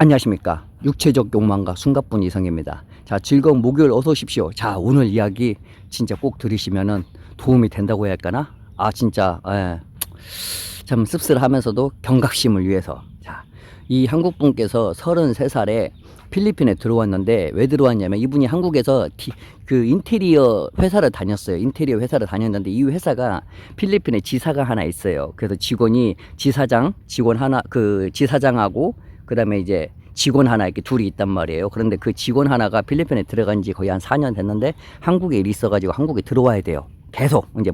안녕하십니까. 육체적 욕망과 숨가쁜 이성입니다. 자, 즐거운 목요일 어서 오십시오. 자, 오늘 이야기 진짜 꼭 들으시면은 도움이 된다고 해야 할까나? 진짜, 참 씁쓸하면서도 경각심을 위해서. 자, 이 한국 분께서 33살에 필리핀에 들어왔는데, 왜 들어왔냐면 이분이 한국에서 그 인테리어 회사를 다녔어요. 인테리어 회사를 다녔는데 이 회사가 필리핀에 지사가 하나 있어요. 그래서 직원이 직원 하나, 그 지사장하고 그 다음에 이제 직원 하나 이렇게 둘이 있단 말이에요. 그런데 그 직원 하나가 필리핀에 들어간 지 거의 한 4년 됐는데 한국에 일이 있어가지고 한국에 들어와야 돼요. 계속 이제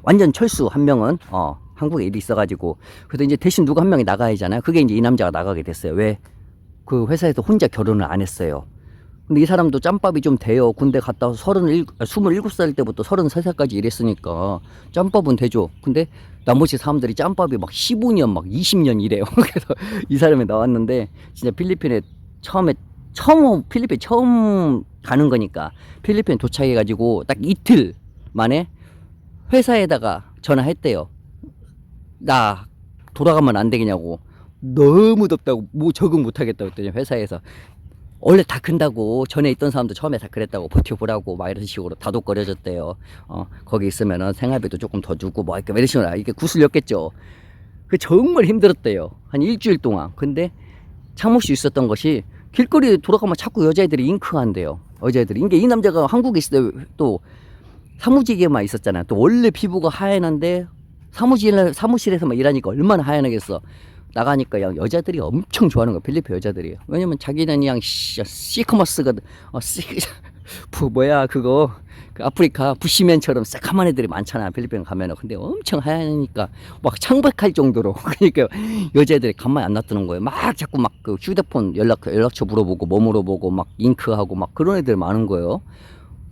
완전 철수 한 명은 한국에 일이 있어가지고 그래서 이제 대신 누구 한 명이 나가야 하잖아요. 그게 이제 이 남자가 나가게 됐어요. 왜? 그 회사에서 혼자 결혼을 안 했어요. 근데 이 사람도 짬밥이 좀 돼요. 군대 갔다 와서 27살 때부터 33살까지 일했으니까 짬밥은 되죠. 근데 나머지 사람들이 짬밥이 막 15년 막 20년 이래요. 그래서 이 사람이 나왔는데 진짜 필리핀에 필리핀 처음 가는 거니까 필리핀 도착해가지고 딱 이틀 만에 회사에다가 전화했대요. 나 돌아가면 안 되겠냐고. 너무 덥다고 뭐 적응 못 하겠다고 했더니 회사에서 원래 다 큰다고 전에 있던 사람도 처음에 다 그랬다고 버텨보라고 막 이런 식으로 다독거려졌대요. 거기 있으면은 생활비도 조금 더 주고 뭐 이렇게 이런 식으로 이렇게 구슬렸겠죠. 그 정말 힘들었대요. 한 일주일 동안. 근데 참을 수 있었던 것이 길거리에 돌아가면 자꾸 여자애들이 잉크한대요. 여자애들이. 이게 이 남자가 한국에 있을 때 또 사무직에만 있었잖아요. 또 원래 피부가 하얘는데 사무실에서만 일하니까 얼마나 하얘나겠어. 나가니까 여자들이 엄청 좋아하는 거야. 필리핀 여자들이. 왜냐면 자기는 그냥 시커머스거든. 뭐야 그거 그 아프리카 부시맨처럼 새카만 애들이 많잖아. 필리핀 가면은. 근데 엄청 하얘니까 막 창백할 정도로. 그러니까 여자애들이 가만히 안 놔두는 거예요. 막 자꾸 막 그 휴대폰 연락처 물어보고 뭐 물어보고 막 잉크하고 막 그런 애들 많은 거예요.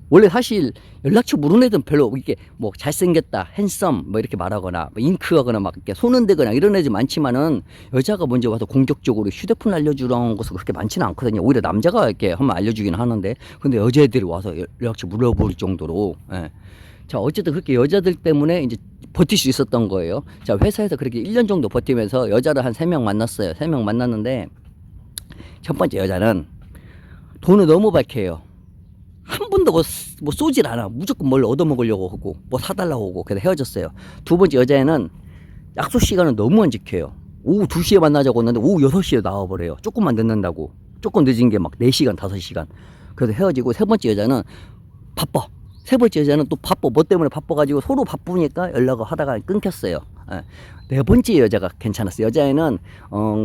원래 사실 연락처 물은 애들은 별로 이게 뭐 잘생겼다, 핸섬 뭐 이렇게 말하거나 뭐 잉크하거나 막 이렇게 손 흔들거나 이런 애들 많지만은 여자가 먼저 와서 공격적으로 휴대폰 알려주라는 것은 그렇게 많지는 않거든요. 오히려 남자가 이렇게 한번 알려주긴 하는데 근데 여자애들이 와서 연락처 물어볼 정도로. 자, 어쨌든 그렇게 여자들 때문에 이제 버틸 수 있었던 거예요. 자, 회사에서 그렇게 1년 정도 버티면서 여자를 한 3명 만났어요. 3명 만났는데 첫 번째 여자는 돈을 너무 밝혀요. 한 번도 뭐 쏘질 않아. 무조건 뭘 얻어먹으려고 하고 뭐 사달라고 하고 그래서 헤어졌어요. 두 번째 여자애는 약속 시간을 너무 안 지켜요. 오후 2시에 만나자고 했는데 오후 6시에 나와버려요. 조금만 늦는다고. 조금 늦은 게 막 4시간 5시간. 그래서 헤어지고 세 번째 여자는 바빠. 세 번째 여자는 또 바빠. 뭐 때문에 바빠가지고 서로 바쁘니까 연락을 하다가 끊겼어요. 네 번째 여자가 괜찮았어요. 여자애는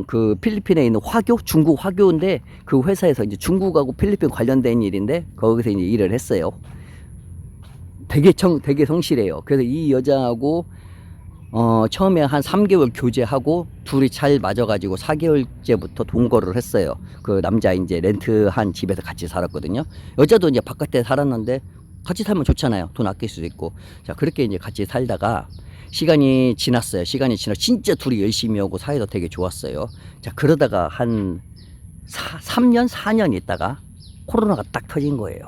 그 필리핀에 있는 중국 화교인데 그 회사에서 이제 중국하고 필리핀 관련된 일인데 거기서 이제 일을 했어요. 되게 성실해요. 그래서 이 여자하고 처음에 한 3개월 교제하고 둘이 잘 맞아가지고 4개월째부터 동거를 했어요. 그 남자 이제 렌트한 집에서 같이 살았거든요. 여자도 이제 바깥에 살았는데 같이 살면 좋잖아요. 돈 아낄 수도 있고. 자, 그렇게 이제 같이 살다가 시간이 지났어요. 시간이 지나 진짜 둘이 열심히 하고 사이도 되게 좋았어요. 자, 그러다가 한 3년, 4년 있다가 코로나가 딱 터진 거예요.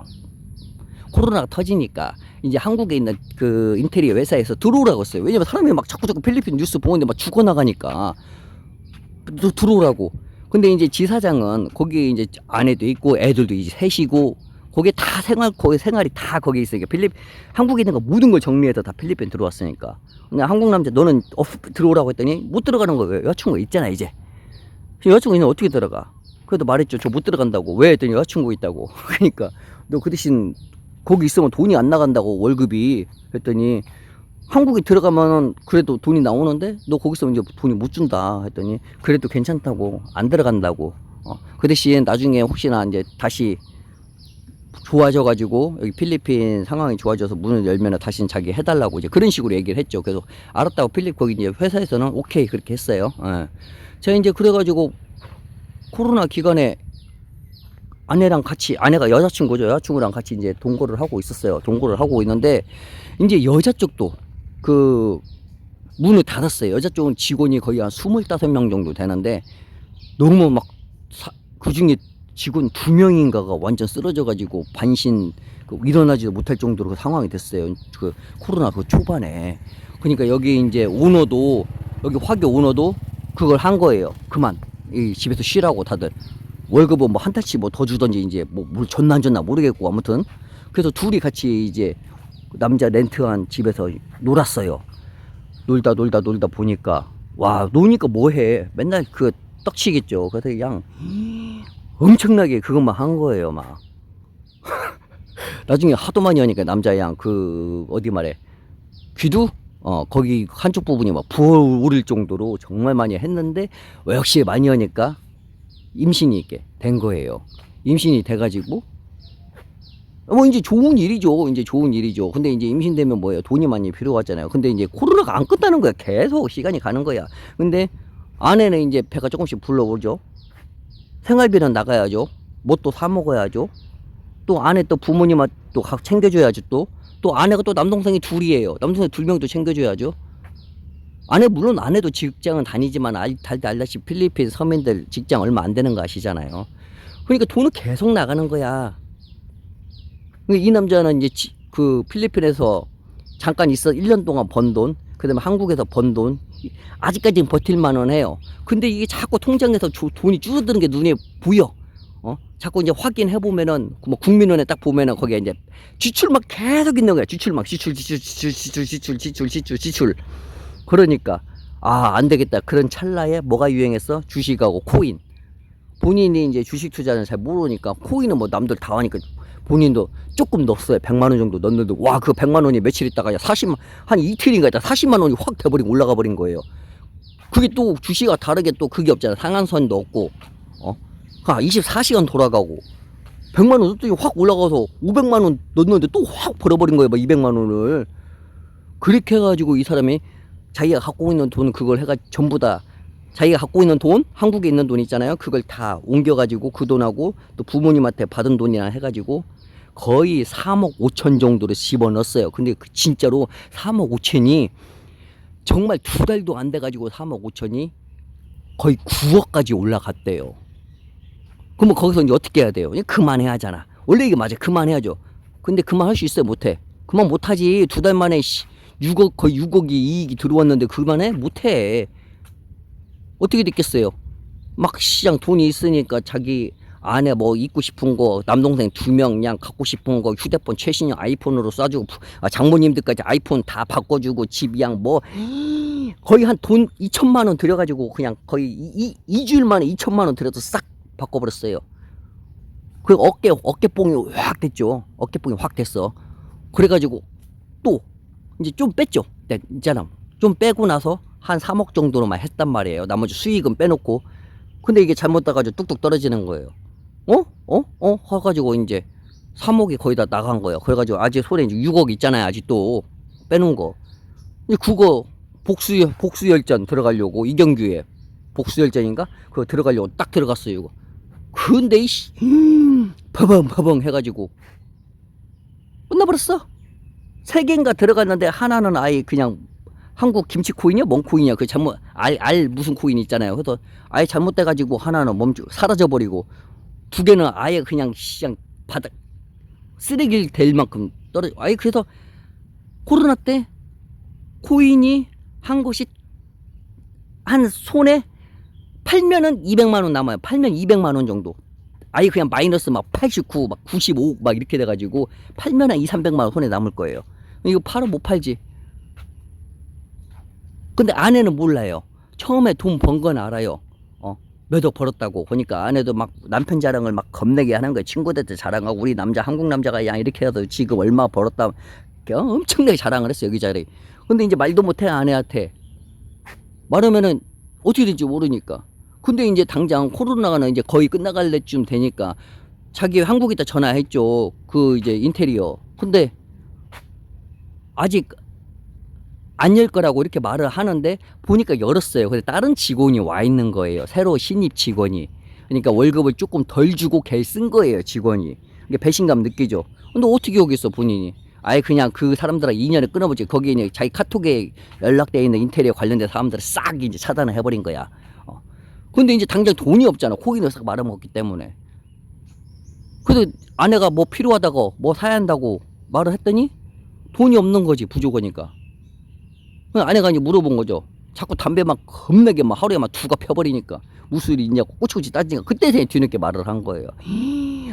코로나가 터지니까 이제 한국에 있는 그 인테리어 회사에서 들어오라고 했어요. 왜냐면 사람이 막 자꾸 필리핀 뉴스 보는데 막 죽어나가니까 들어오라고. 근데 이제 지사장은 거기 이제 아내도 있고 애들도 이제 셋이고 거기 다 생활이 다 거기 있으니까 한국에 있는 거 모든 걸 정리해서 다 필리핀 들어왔으니까. 그냥 한국 남자 너는 들어오라고 했더니 못 들어가는 거예요. 여자친구 있잖아 이제. 여자친구 있는 어떻게 들어가? 그래도 말했죠. 저 못 들어간다고. 왜 했더니 여자친구 있다고. 그러니까 너 그 대신 거기 있으면 돈이 안 나간다고 월급이. 했더니 한국에 들어가면 그래도 돈이 나오는데 너 거기 있으면 이제 돈이 못 준다. 했더니 그래도 괜찮다고 안 들어간다고. 그 대신 나중에 혹시나 이제 다시 좋아져가지고 여기 필리핀 상황이 좋아져서 문을 열면 다시는 자기 해달라고 이제 그런 식으로 얘기를 했죠. 그래서 알았다고 거기 이제 회사에서는 오케이 그렇게 했어요. 제가 이제 그래가지고 코로나 기간에 아내가 여자친구죠. 여자친구랑 같이 이제 동거를 하고 있었어요. 동거를 하고 있는데 이제 여자 쪽도 그 문을 닫았어요. 여자 쪽은 직원이 거의 한 25명 정도 되는데 너무 막 그 중에 직원 2명인가가 완전 쓰러져가지고 일어나지도 못할 정도로 그 상황이 됐어요. 그 코로나 그 초반에. 그러니까 여기 이제 오너도 여기 화교 오너도 그걸 한 거예요. 그만 이 집에서 쉬라고 다들 월급은 뭐 한 달씩 뭐 더 주던지 이제 뭐 뭘 줬나 안 줬나 모르겠고 아무튼 그래서 둘이 같이 이제 남자 렌트한 집에서 놀았어요. 놀다 보니까 와 노니까 뭐해 맨날 그 떡치겠죠. 그래서 그냥 엄청나게 그것만 한 거예요 막. 나중에 하도 많이 하니까 남자 양 그 어디 말해 귀두 거기 한쪽 부분이 막 부어오를 정도로 정말 많이 했는데 역시 많이 하니까 임신이 있게 된 거예요. 임신이 돼가지고 뭐 이제 좋은 일이죠. 이제 좋은 일이죠. 근데 이제 임신되면 뭐예요? 돈이 많이 필요하잖아요. 근데 이제 코로나가 안 끝나는 거야. 계속 시간이 가는 거야. 근데 아내는 이제 배가 조금씩 불러오죠. 생활비는 나가야죠. 뭐 또 사 먹어야죠. 또 아내 또 부모님한테 또 챙겨줘야죠. 또 아내가 또 남동생이 둘이에요. 남동생 2명도 챙겨줘야죠. 물론 아내도 직장은 다니지만 알다시피 필리핀 서민들 직장 얼마 안 되는 거 아시잖아요. 그러니까 돈은 계속 나가는 거야. 이 남자는 이제 그 필리핀에서 잠깐 있어 1년 동안 번 돈, 그 다음에 한국에서 번 돈, 아직까지는 버틸만은 해요. 근데 이게 자꾸 통장에서 돈이 줄어드는 게 눈에 보여. 자꾸 이제 확인해 보면은 뭐 국민원에 딱 보면은 거기에 이제 지출만 계속 있는 거야. 지출만 지출. 그러니까 안 되겠다. 그런 찰나에 뭐가 유행했어? 주식하고 코인. 본인이 이제 주식 투자는 잘 모르니까 코인은 뭐 남들 다 하니까 본인도 조금 넣었어요. 100만 원 정도 넣었는데 와 그 100만 원이 며칠 있다가 40만 한 이틀인가 있다 40만 원이 확 돼버리고 올라가 버린 거예요. 그게 또 주식과 다르게 또 그게 없잖아. 상한선도 없고 24시간 돌아가고 100만 원 넣었더니 확 올라가서 500만 원 넣었는데 또 확 벌어버린 거예요. 막 200만 원을. 그렇게 해가지고 이 사람이 자기가 갖고 있는 돈 그걸 해가 전부 다 자기가 갖고 있는 돈 한국에 있는 돈 있잖아요. 그걸 다 옮겨가지고 그 돈하고 또 부모님한테 받은 돈이나 해가지고 거의 3억 5천 정도를 집어넣었어요. 근데 진짜로 3억 5천이 정말 2달도 안 돼가지고 3억 5천이 거의 9억까지 올라갔대요. 그러면 거기서 이제 어떻게 해야 돼요? 그만해야 하잖아. 원래 이게 맞아. 그만해야죠. 근데 그만할 수 있어요? 못해. 그만 못하지. 2달 만에 6억, 거의 6억이 이익이 들어왔는데 그만해? 못해. 어떻게 됐겠어요? 막 시장 돈이 있으니까 자기 아내 뭐 입고 싶은 거 남동생 2명 그냥 갖고 싶은 거 휴대폰 최신형 아이폰으로 쏴주고 장모님들까지 아이폰 다 바꿔주고 집 그냥 뭐 거의 한 돈 2천만 원 들여가지고 그냥 거의 2주일 만에 2천만 원 들여서 싹 바꿔버렸어요. 그 어깨뽕이 확 됐죠. 어깨뽕이 확 됐어. 그래가지고 또 이제 좀 뺐죠. 있잖아. 좀 빼고 나서 한 3억 정도로만 했단 말이에요. 나머지 수익은 빼놓고. 근데 이게 잘못 따가지고 뚝뚝 떨어지는 거예요. 해가지고 이제 3억이 거의 다 나간 거예요. 그래가지고 아직 손에 이제 6억 있잖아요. 아직도 빼놓은 거. 그거 복수열전 들어가려고 이경규에 복수열전인가? 그거 들어가려고 딱 들어갔어요. 이거. 근데 이씨 퍼벙 해가지고 끝나버렸어. 3개인가 들어갔는데 하나는 아예 그냥 한국 김치 코인이야? 뭔 코인이야? 그 잘못 알 무슨 코인 있잖아요. 그래서 아예 잘못돼가지고 하나는 사라져버리고 2개는 아예 그냥 시장 바닥 쓰레기 될 만큼 떨어져. 아예 그래서 코로나 때 코인이 한 것이 한 손에 팔면은 200만 원 남아요. 팔면 200만 원 정도. 아예 그냥 마이너스 막 89, 막 95, 막 이렇게 돼가지고 팔면 한 2, 300만 원 손에 남을 거예요. 이거 팔아 못 팔지. 근데 아내는 몰라요. 처음에 돈 번 건 알아요. 몇 억 벌었다고. 그러니까 아내도 막 남편 자랑을 막 겁내게 하는 거예요. 친구들한테 자랑하고 우리 남자 한국 남자가 야 이렇게 해서 지금 얼마 벌었다. 엄청나게 자랑을 했어요. 여기저기. 근데 이제 말도 못해 아내한테. 말하면은 어떻게 될지 모르니까. 근데 이제 당장 코로나가 이제 거의 끝나갈 때쯤 되니까 자기 한국에다 전화했죠. 그 이제 인테리어. 근데 아직 안 열 거라고 이렇게 말을 하는데 보니까 열었어요. 근데 다른 직원이 와 있는 거예요. 새로 신입 직원이. 그러니까 월급을 조금 덜 주고 걔 쓴 거예요. 직원이. 그러니까 배신감 느끼죠. 근데 어떻게 오겠어 본인이. 아예 그냥 그 사람들하고 인연을 끊어보지. 거기에 이제 자기 카톡에 연락되어 있는 인테리어 관련된 사람들을 싹 이제 차단을 해버린 거야. 근데 이제 당장 돈이 없잖아. 코인을 싹 말아먹기 때문에. 그래서 아내가 뭐 필요하다고 뭐 사야 한다고 말을 했더니 돈이 없는 거지. 부족하니까. 아내가 이제 물어본 거죠. 자꾸 담배 막 겁나게 막 하루에 막 두가 펴버리니까 무슨 일이 있냐고 꼬치꼬치 따지니까 그때 뒤늦게 말을 한 거예요.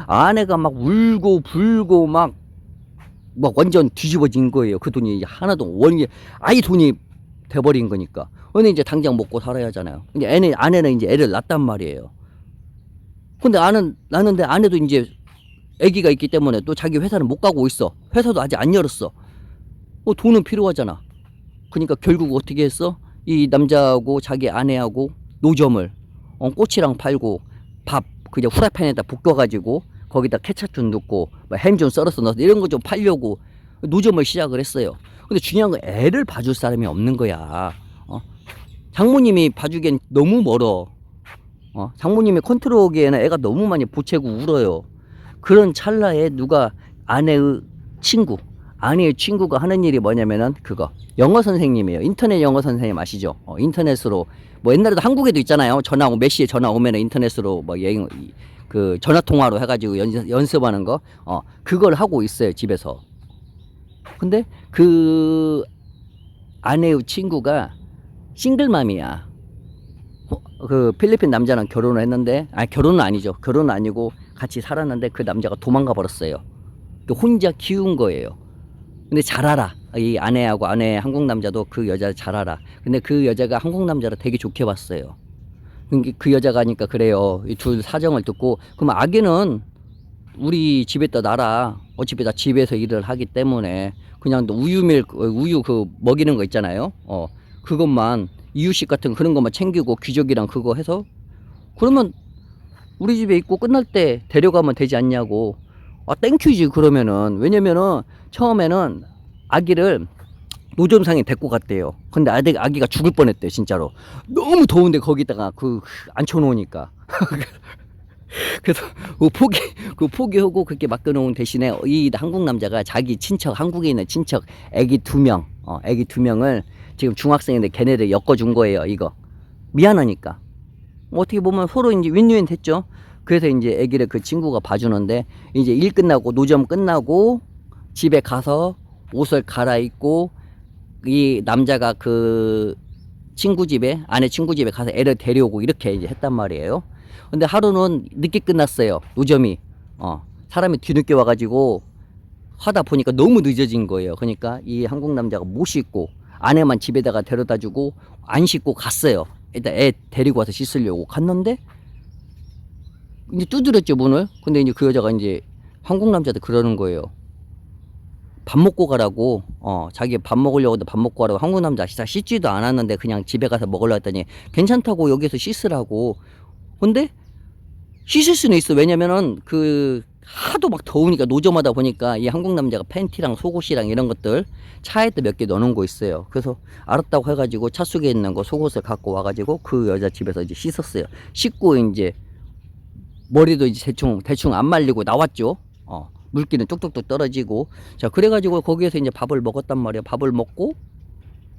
아내가 막 울고 불고 막 완전 뒤집어진 거예요. 그 돈이 하나도 원이 아예 돈이 돼버린 거니까. 근데 이제 당장 먹고 살아야 하잖아요. 근데 아내는 이제 애를 낳단 말이에요. 근데 낳는데 아내도 이제 아기가 있기 때문에 또 자기 회사는 못 가고 있어. 회사도 아직 안 열었어. 돈은 필요하잖아. 그러니까 결국 어떻게 했어? 이 남자하고 자기 아내하고 노점을 꼬치랑 팔고 밥 그냥 후라이팬에다 볶아가지고 거기다 케첩 좀 넣고 햄 좀 썰어서 넣어서 이런 거 좀 팔려고 노점을 시작을 했어요. 근데 중요한 건 애를 봐줄 사람이 없는 거야. 장모님이 봐주기엔 너무 멀어. 장모님이 컨트롤하기에는 애가 너무 많이 보채고 울어요. 그런 찰나에 누가 아내의 친구가 하는 일이 뭐냐면은 그거 영어 선생님이에요. 인터넷 영어 선생님 아시죠? 인터넷으로 뭐 옛날에도 한국에도 있잖아요. 전화 몇 시에 전화 오면은 인터넷으로 뭐 그 전화 통화로 해가지고 연습하는 거 그걸 하고 있어요 집에서. 근데 그 아내의 친구가 싱글맘이야. 그 필리핀 남자랑 결혼을 했는데 결혼은 아니죠. 결혼은 아니고 같이 살았는데 그 남자가 도망가 버렸어요. 혼자 키운 거예요. 근데 잘 알아. 이 아내하고 아내 한국 남자도 그 여자 잘 알아. 근데 그 여자가 한국 남자를 되게 좋게 봤어요. 그 여자가 하니까 그래요. 이 둘 사정을 듣고 그럼 아기는 우리 집에다 놔라. 어차피 다 집에서 일을 하기 때문에 그냥 우유 그 먹이는 거 있잖아요. 그것만 이유식 같은 그런 것만 챙기고 귀족이랑 그거 해서 그러면 우리 집에 있고 끝날 때 데려가면 되지 않냐고. 땡큐지 그러면은. 왜냐면은 처음에는 아기를 노점상에 데리고 갔대요. 근데 아기가 죽을 뻔했대요 진짜로. 너무 더운데 거기다가 앉혀놓으니까. 그래서 포기하고 그렇게 맡겨놓은 대신에 이 한국 남자가 자기 친척 한국에 있는 친척 애기 2명 애기 2명을 지금 중학생인데 걔네를 엮어준 거예요. 이거 미안하니까. 어떻게 보면 서로 이제 윈윈 됐죠. 그래서 이제 애기를 그 친구가 봐주는데 이제 일 끝나고 노점 끝나고 집에 가서 옷을 갈아입고 이 남자가 그 아내 친구 집에 가서 애를 데려오고 이렇게 이제 했단 말이에요. 근데 하루는 늦게 끝났어요. 노점이. 사람이 뒤늦게 와가지고 하다 보니까 너무 늦어진 거예요. 그러니까 이 한국 남자가 못 씻고 아내만 집에다가 데려다 주고 안 씻고 갔어요. 일단 애 데리고 와서 씻으려고 갔는데 이제 두드렸죠 문을. 근데 이제 그 여자가 이제 한국 남자한테 그러는 거예요. 밥 먹고 가라고. 자기 밥 먹으려고 밥 먹고 가라고. 한국 남자 씻지도 않았는데 그냥 집에 가서 먹으려 했더니 괜찮다고 여기서 씻으라고. 근데 씻을 수는 있어. 왜냐면은 하도 막 더우니까 노점하다 보니까 이 한국 남자가 팬티랑 속옷이랑 이런 것들 차에도 몇 개 넣어놓은 거 있어요. 그래서 알았다고 해가지고 차 속에 있는 거 속옷을 갖고 와가지고 그 여자 집에서 이제 씻었어요. 씻고 이제 머리도 이제 대충 안 말리고 나왔죠. 물기는 뚝뚝뚝 떨어지고. 자, 그래가지고 거기에서 이제 밥을 먹었단 말이에요. 밥을 먹고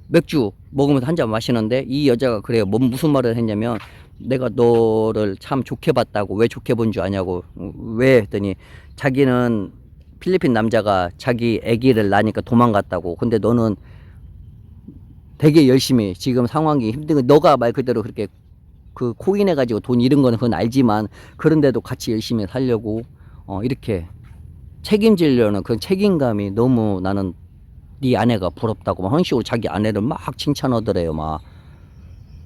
맥주 먹으면서 한 잔 마시는데 이 여자가 그래요. 무슨 말을 했냐면 내가 너를 참 좋게 봤다고. 왜 좋게 본 줄 아냐고. 왜 했더니 자기는 필리핀 남자가 자기 아기를 낳으니까 도망갔다고. 근데 너는 되게 열심히 지금 상황이 힘든 거 너가 말 그대로 그렇게 코인해 가지고 돈 잃은 거는 그건 알지만 그런데도 같이 열심히 살려고 이렇게 책임지려는 그 책임감이 너무 나는 네 아내가 부럽다고 막 헌식으로 자기 아내를 막 칭찬하더래요. 막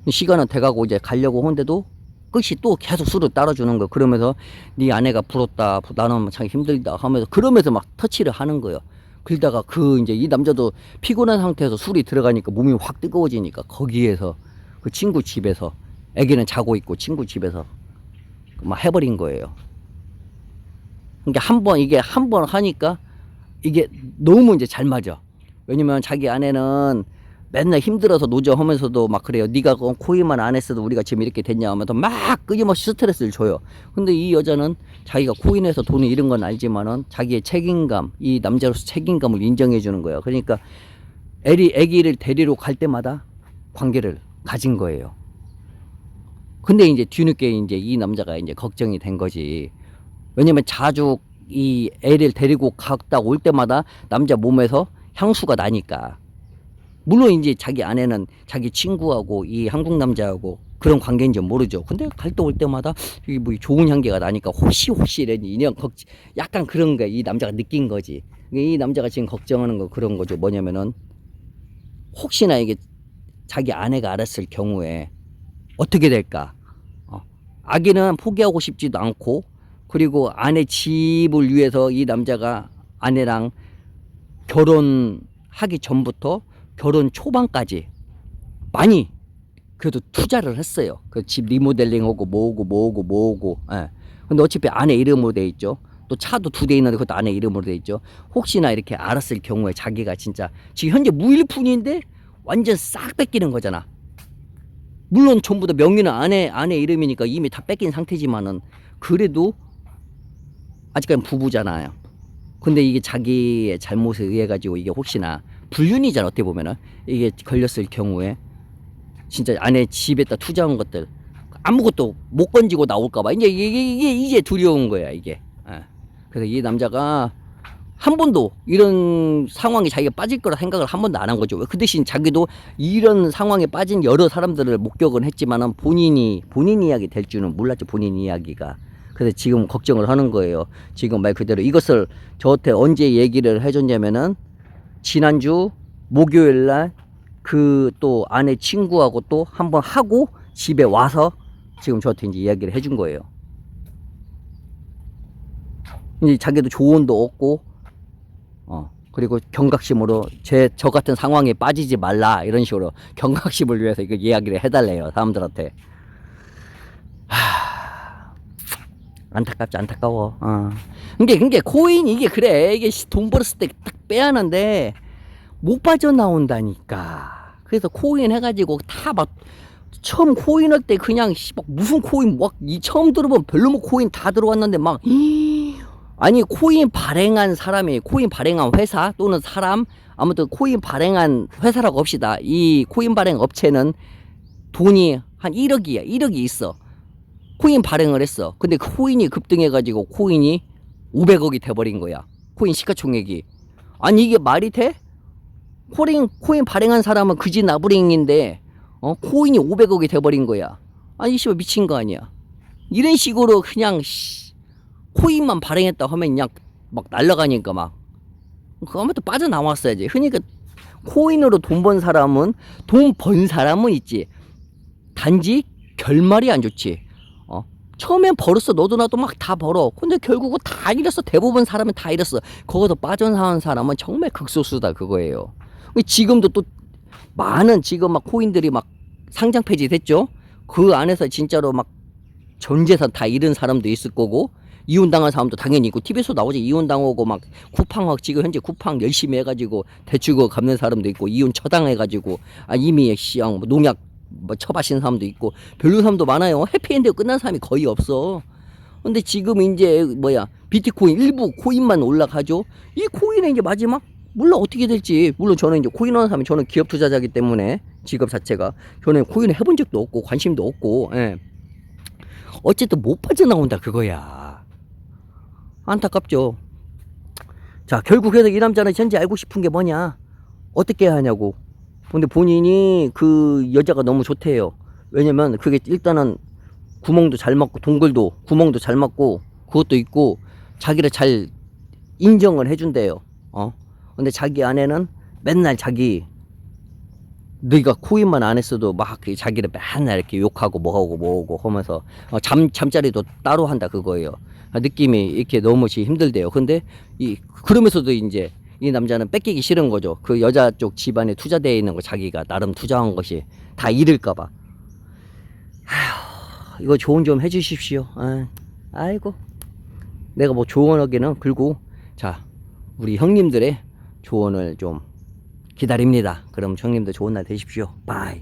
시간은 돼가고 이제 가려고 하는데도 끝이 또 계속 술을 따라주는 거예요. 그러면서 네 아내가 부럽다, 나는 참 힘들다 하면서 그러면서 막 터치를 하는 거예요. 그러다가 이제 이 남자도 피곤한 상태에서 술이 들어가니까 몸이 확 뜨거워지니까 거기에서 그 친구 집에서 애기는 자고 있고 친구 집에서 막 해버린 거예요. 그러니까 한 번 하니까 이게 너무 이제 잘 맞아. 왜냐면 자기 아내는 맨날 힘들어서 노점하면서도 막 그래요. 네가 코인만 안 했어도 우리가 지금 이렇게 됐냐 하면서 막 끊임없이 스트레스를 줘요. 근데 이 여자는 자기가 코인해서 돈을 잃은 건 알지만은 자기의 책임감, 이 남자로서 책임감을 인정해 주는 거예요. 그러니까 애기를 데리러 갈 때마다 관계를 가진 거예요. 근데 이제 뒤늦게 이제 이 남자가 이제 걱정이 된 거지. 왜냐면 자주 이 애를 데리고 갔다 올 때마다 남자 몸에서 향수가 나니까. 물론 이제 자기 아내는 자기 친구하고 이 한국 남자하고 그런 관계인지 모르죠. 근데 갈 때 올 때마다 이게 뭐 좋은 향기가 나니까 혹시 이런 인연 약간 그런 거 이 남자가 느낀 거지. 이 남자가 지금 걱정하는 거 그런 거죠. 뭐냐면은 혹시나 이게 자기 아내가 알았을 경우에 어떻게 될까? 아기는 포기하고 싶지도 않고, 그리고 아내 집을 위해서 이 남자가 아내랑 결혼하기 전부터 결혼 초반까지 많이 그래도 투자를 했어요. 그 집 리모델링하고 모으고. 예. 근데 어차피 아내 이름으로 돼 있죠. 또 차도 2대 있는데 그것도 아내 이름으로 돼 있죠. 혹시나 이렇게 알았을 경우에 자기가 진짜 지금 현재 무일푼인데 완전 싹 뺏기는 거잖아. 물론 전부 다 명의는 아내 이름이니까 이미 다 뺏긴 상태지만은 그래도 아직까지 부부잖아요. 근데 이게 자기의 잘못에 의해 가지고 이게 혹시나 불륜이잖아. 어떻게 보면은 이게 걸렸을 경우에 진짜 아내 집에다 투자한 것들 아무것도 못 건지고 나올까봐 이제 두려운 거야 이게. 예. 그래서 이 남자가 한 번도 이런 상황에 자기가 빠질 거라 생각을 한 번도 안 한 거죠. 그 대신 자기도 이런 상황에 빠진 여러 사람들을 목격은 했지만은 본인 이야기 될 줄은 몰랐죠. 본인 이야기가. 그래서 지금 걱정을 하는 거예요. 지금 말 그대로 이것을 저한테 언제 얘기를 해줬냐면은 지난주 목요일 날 그 또 아내 친구하고 또 한번 하고 집에 와서 지금 저한테 이제 이야기를 해준 거예요. 이제 자기도 조언도 얻고, 그리고 경각심으로 저 같은 상황에 빠지지 말라 이런 식으로 경각심을 위해서 이거 이야기를 해달래요 사람들한테. 안타깝지. 안타까워. 그게 코인 이게 그래. 이게 돈 벌었을 때 딱 빼야 하는데 못 빠져나온다니까. 그래서 코인 해가지고 다 막 처음 코인 할 때 그냥 막 무슨 코인 막 이 처음 들어보면 별로 뭐 코인 다 들어왔는데 막 아니 코인 발행한 사람이 코인 발행한 회사 또는 사람 아무튼 코인 발행한 회사라고 합시다. 이 코인 발행 업체는 돈이 한 1억이 있어. 코인 발행을 했어. 근데 코인이 급등해가지고 코인이 500억이 돼버린 거야. 코인 시가총액이. 아니 이게 말이 돼? 코인 발행한 사람은 그지 나부랭인데 코인이 500억이 돼버린 거야. 아니 씨발 미친 거 아니야. 이런 식으로 그냥 코인만 발행했다 하면 그냥 막 날아가니까 막 그거면 또 빠져나왔어야지. 그러니까 코인으로 돈 번 사람은 있지. 단지 결말이 안 좋지. 처음엔 벌었어. 너도 나도 막 다 벌어. 근데 결국은 다 잃었어. 대부분 사람은 다 잃었어. 거기서 빠져나온 사람은 정말 극소수다 그거예요. 지금도 또 많은 지금 막 코인들이 막 상장 폐지됐죠. 그 안에서 진짜로 막 전 재산 다 잃은 사람도 있을 거고 이혼당한 사람도 당연히 있고 TV에서 나오지. 이혼당하고 막 쿠팡 지금 현재 쿠팡 열심히 해가지고 대출금 갚는 사람도 있고 이혼 처당해가지고 이미 시ang 농약 처바신 사람도 있고 별로 사람도 많아요. 해피엔드 끝난 사람이 거의 없어. 근데 지금 이제 비트코인 일부 코인만 올라가죠. 이 코인의 이제 마지막 몰라 어떻게 될지. 물론 저는 이제 코인 하는 사람이 저는 기업 투자자이기 때문에 직업 자체가 저는 코인을 해본 적도 없고 관심도 없고. 예. 어쨌든 못 빠져나온다 그거야. 안타깝죠. 자 결국 해서 이 남자는 현재 알고 싶은 게 뭐냐, 어떻게 해야 하냐고. 근데 본인이 그 여자가 너무 좋대요. 왜냐면 그게 일단은 구멍도 잘 맞고 동굴도 구멍도 잘 맞고 그것도 있고 자기를 잘 인정을 해준대요. 근데 자기 아내는 맨날 네가 코인만 안 했어도 막 자기를 맨날 이렇게 욕하고 뭐하고 하면서 잠자리도 따로 한다 그거예요. 느낌이 이렇게 너무 힘들대요. 근데 그러면서도 이제 이 남자는 뺏기기 싫은 거죠. 그 여자 쪽 집안에 투자되어 있는 거 자기가 나름 투자한 것이 다 잃을까봐. 이거 조언 좀 해주십시오. 아이고 내가 뭐 조언하기는 그리고 자 우리 형님들의 조언을 좀 기다립니다. 그럼 형님들 좋은 날 되십시오. 바이.